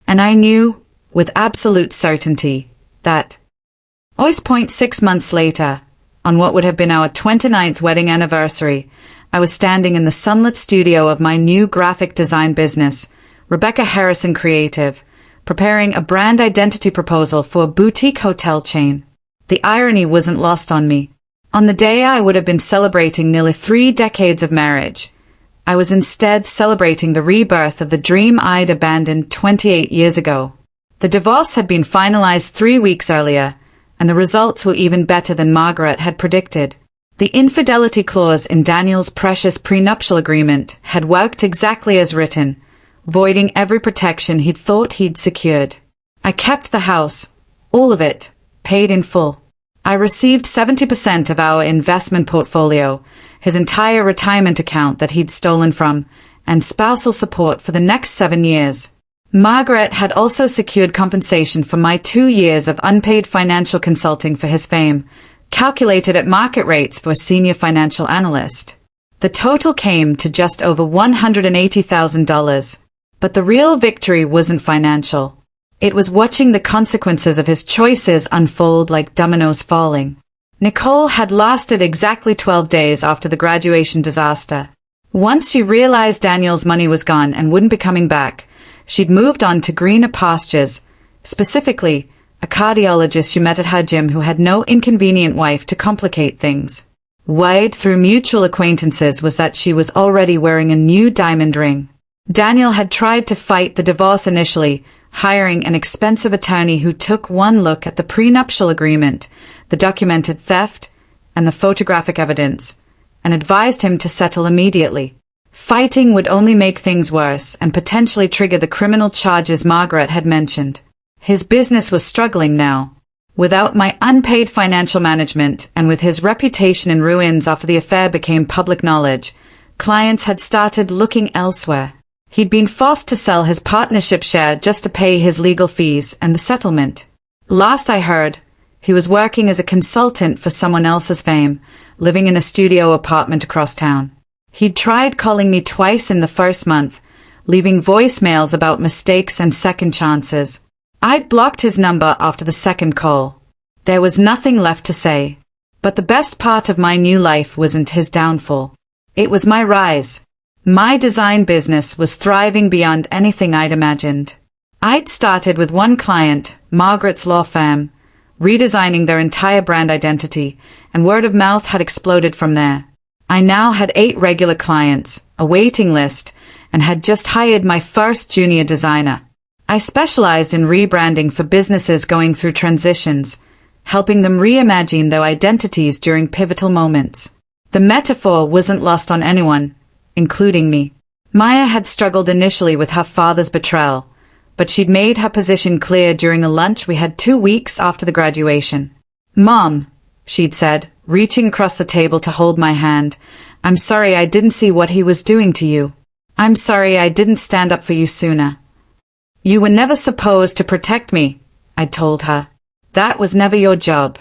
And I knew, with absolute certainty, that 6 months later, on what would have been our 29th wedding anniversary, I was standing in the sunlit studio of my new graphic design business, Rebecca Harrison Creative, preparing a brand identity proposal for a boutique hotel chain. The irony wasn't lost on me. On the day I would have been celebrating nearly 3 decades of marriage, I was instead celebrating the rebirth of the dream I'd abandoned 28 years ago. The divorce had been finalized 3 weeks earlier, and the results were even better than Margaret had predicted. The infidelity clause in Daniel's precious prenuptial agreement had worked exactly as written, voiding every protection he'd thought he'd secured. I kept the house, all of it, paid in full. I received 70% of our investment portfolio, his entire retirement account that he'd stolen from, and spousal support for the next 7 years. Margaret had also secured compensation for my 2 years of unpaid financial consulting for his fame, calculated at market rates for a senior financial analyst. The total came to just over $180,000. But the real victory wasn't financial. It was watching the consequences of his choices unfold like dominoes falling. Nicole had lasted exactly 12 days after the graduation disaster. Once she realized Daniel's money was gone and wouldn't be coming back, she'd moved on to greener pastures, specifically a cardiologist she met at her gym who had no inconvenient wife to complicate things. Word through mutual acquaintances was that she was already wearing a new diamond ring. Daniel had tried to fight the divorce initially, hiring an expensive attorney who took one look at the prenuptial agreement, the documented theft, and the photographic evidence, and advised him to settle immediately. Fighting would only make things worse and potentially trigger the criminal charges Margaret had mentioned. His business was struggling now. Without my unpaid financial management and with his reputation in ruins after the affair became public knowledge, clients had started looking elsewhere. He'd been forced to sell his partnership share just to pay his legal fees and the settlement. Last I heard, he was working as a consultant for someone else's fame, living in a studio apartment across town. He'd tried calling me twice in the first month, leaving voicemails about mistakes and second chances. I'd blocked his number after the second call. There was nothing left to say. But the best part of my new life wasn't his downfall. It was my rise. My design business was thriving beyond anything I'd imagined. I'd started with one client, Margaret's law firm, redesigning their entire brand identity, and word of mouth had exploded from there. I now had 8 regular clients, a waiting list, and had just hired my first junior designer. I specialized in rebranding for businesses going through transitions, helping them reimagine their identities during pivotal moments. The metaphor wasn't lost on anyone, including me. Maya had struggled initially with her father's betrayal, but she'd made her position clear during a lunch we had 2 weeks after the graduation. "Mom," she'd said, reaching across the table to hold my hand, "I'm sorry I didn't see what he was doing to you. I'm sorry I didn't stand up for you sooner. You were never supposed to protect me," I'd told her. "That was never your job."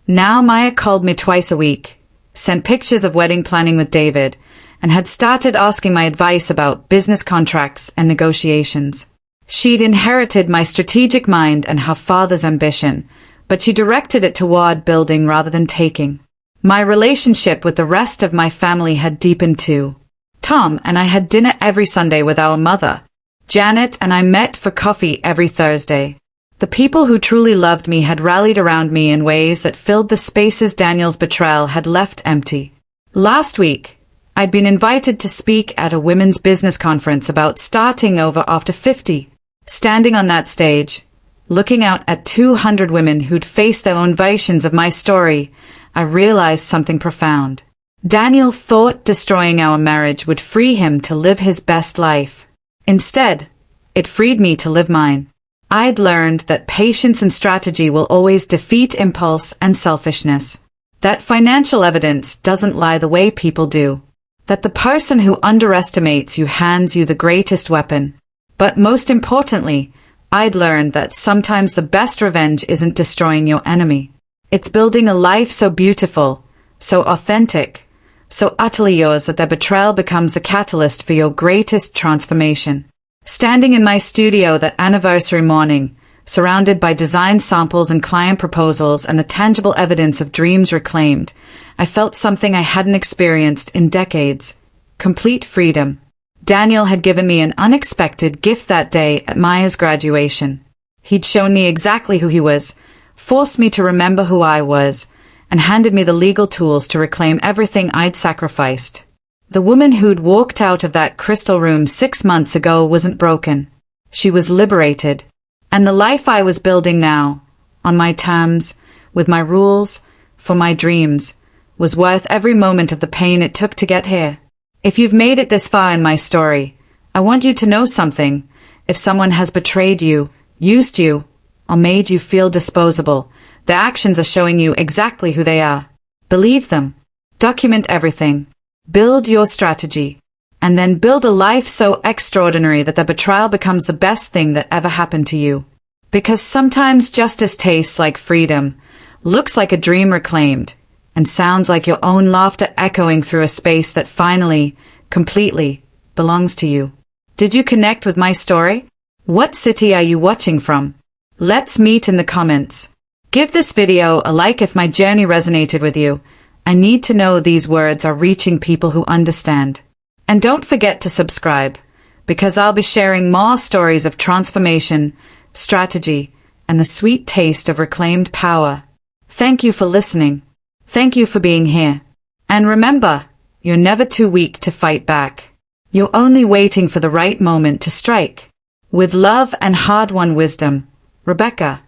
Now Maya called me twice a week, sent pictures of wedding planning with David, and had started asking my advice about business contracts and negotiations. She'd inherited my strategic mind and her father's ambition, but she directed it toward building rather than taking. My relationship with the rest of my family had deepened too. Tom and I had dinner every Sunday with our mother. Janet and I met for coffee every Thursday. The people who truly loved me had rallied around me in ways that filled the spaces Daniel's betrayal had left empty. Last week, I'd been invited to speak at a women's business conference about starting over after 50. Standing on that stage, looking out at 200 women who'd faced their own versions of my story, I realized something profound. Daniel thought destroying our marriage would free him to live his best life. Instead, it freed me to live mine. I'd learned that patience and strategy will always defeat impulse and selfishness. That financial evidence doesn't lie the way people do. That the person who underestimates you hands you the greatest weapon. But most importantly, I'd learned that sometimes the best revenge isn't destroying your enemy. It's building a life so beautiful, so authentic, so utterly yours that their betrayal becomes a catalyst for your greatest transformation. Standing in my studio that anniversary morning, surrounded by design samples and client proposals and the tangible evidence of dreams reclaimed, I felt something I hadn't experienced in decades: complete freedom. Daniel had given me an unexpected gift that day at Maya's graduation. He'd shown me exactly who he was, forced me to remember who I was, and handed me the legal tools to reclaim everything I'd sacrificed. The woman who'd walked out of that crystal room 6 months ago wasn't broken. She was liberated. And the life I was building now, on my terms, with my rules, for my dreams, was worth every moment of the pain it took to get here. If you've made it this far in my story, I want you to know something. If someone has betrayed you, used you, or made you feel disposable, their actions are showing you exactly who they are. Believe them. Document everything. Build your strategy. And then build a life so extraordinary that the betrayal becomes the best thing that ever happened to you. Because sometimes justice tastes like freedom, looks like a dream reclaimed, and sounds like your own laughter echoing through a space that finally, completely, belongs to you. Did you connect with my story? What city are you watching from? Let's meet in the comments. Give this video a like if my journey resonated with you. I need to know these words are reaching people who understand. And don't forget to subscribe, because I'll be sharing more stories of transformation, strategy, and the sweet taste of reclaimed power. Thank you for listening. Thank you for being here. And remember, you're never too weak to fight back. You're only waiting for the right moment to strike. With love and hard-won wisdom, Rebecca.